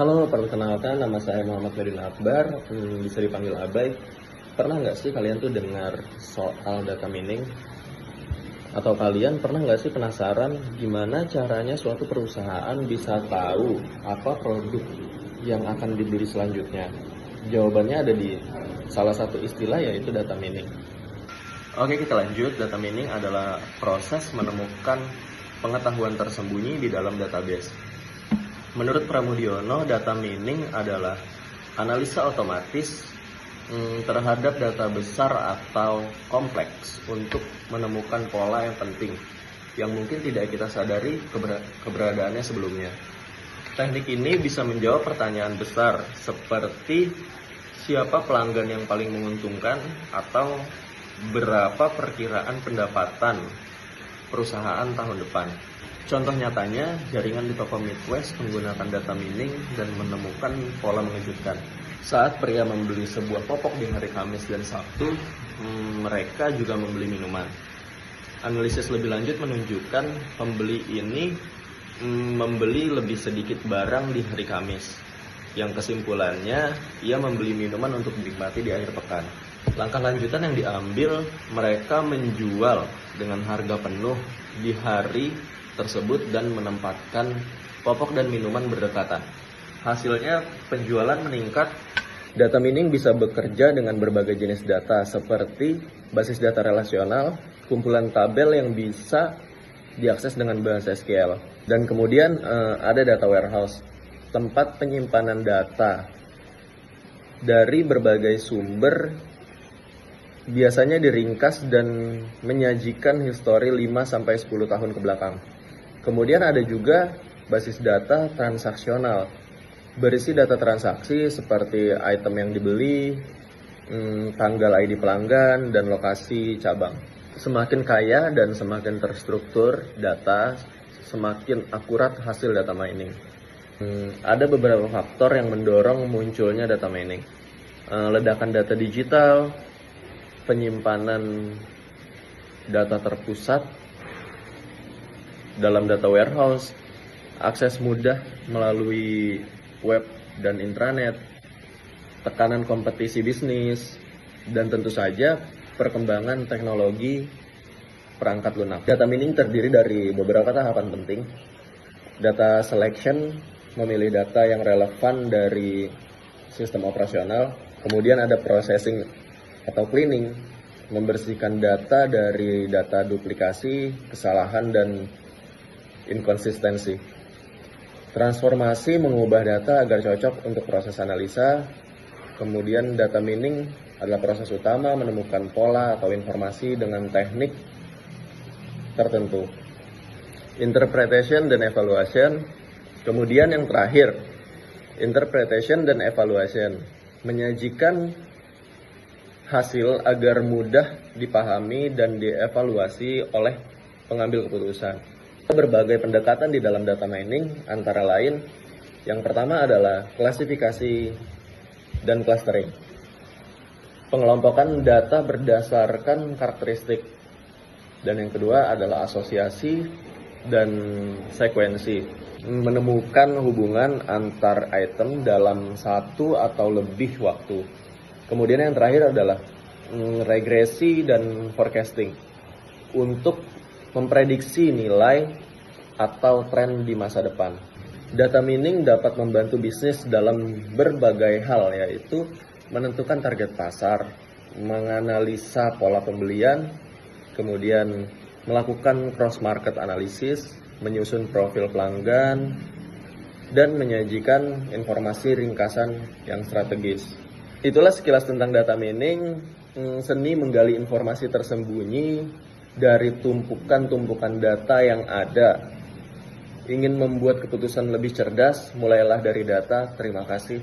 Halo, perkenalkan nama saya Muhammad Medin Akbar, bisa dipanggil Abai. Pernah nggak sih kalian tuh dengar soal data mining? Atau kalian pernah nggak sih penasaran gimana caranya suatu perusahaan bisa tahu apa produk yang akan dibeli selanjutnya? Jawabannya ada di salah satu istilah, yaitu data mining. Oke, kita lanjut. Data mining adalah proses menemukan pengetahuan tersembunyi di dalam database. Menurut Pramudiono, data mining adalah analisa otomatis terhadap data besar atau kompleks untuk menemukan pola yang penting yang mungkin tidak kita sadari keberadaannya sebelumnya. Teknik ini bisa menjawab pertanyaan besar seperti siapa pelanggan yang paling menguntungkan atau berapa perkiraan pendapatan perusahaan tahun depan. Contoh nyatanya, jaringan di toko Midwest menggunakan data mining dan menemukan pola mengejutkan. Saat pria membeli sebuah popok di hari Kamis dan Sabtu, mereka juga membeli minuman. Analisis lebih lanjut menunjukkan pembeli ini membeli lebih sedikit barang di hari Kamis. Yang kesimpulannya, ia membeli minuman untuk dinikmati di akhir pekan. Langkah lanjutan yang diambil, mereka menjual dengan harga penuh di hari tersebut dan menempatkan popok dan minuman berdekatan. Hasilnya penjualan meningkat. Data mining bisa bekerja dengan berbagai jenis data seperti basis data relasional, kumpulan tabel yang bisa diakses dengan bahasa SQL, dan kemudian ada data warehouse, tempat penyimpanan data dari berbagai sumber, biasanya diringkas dan menyajikan histori 5-10 tahun ke belakang. Kemudian ada juga basis data transaksional, berisi data transaksi seperti item yang dibeli, tanggal ID pelanggan, dan lokasi cabang. Semakin kaya dan semakin terstruktur data, semakin akurat hasil data mining. Ada beberapa faktor yang mendorong munculnya data mining. Ledakan data digital, penyimpanan data terpusat dalam data warehouse, akses mudah melalui web dan intranet, tekanan kompetisi bisnis, dan tentu saja perkembangan teknologi perangkat lunak. Data mining terdiri dari beberapa tahapan penting. Data selection, memilih data yang relevan dari sistem operasional. Kemudian ada processing atau cleaning, membersihkan data dari data duplikasi, kesalahan, dan inkonsistensi. Transformasi, mengubah data agar cocok untuk proses analisa. Kemudian data mining adalah proses utama menemukan pola atau informasi dengan teknik tertentu. Interpretation dan evaluation. Kemudian yang terakhir, interpretation dan evaluation, menyajikan hasil agar mudah dipahami dan dievaluasi oleh pengambil keputusan. Berbagai pendekatan di dalam data mining, antara lain yang pertama adalah klasifikasi dan clustering. Pengelompokan data berdasarkan karakteristik. Dan yang kedua adalah asosiasi dan sekuensi. Menemukan hubungan antar item dalam satu atau lebih waktu. Kemudian yang terakhir adalah regresi dan forecasting, untuk memprediksi nilai atau tren di masa depan. Data mining dapat membantu bisnis dalam berbagai hal, yaitu menentukan target pasar, menganalisa pola pembelian, kemudian melakukan cross market analysis, menyusun profil pelanggan, dan menyajikan informasi ringkasan yang strategis. Itulah sekilas tentang data mining, seni menggali informasi tersembunyi dari tumpukan-tumpukan data yang ada. Ingin membuat keputusan lebih cerdas, mulailah dari data. Terima kasih.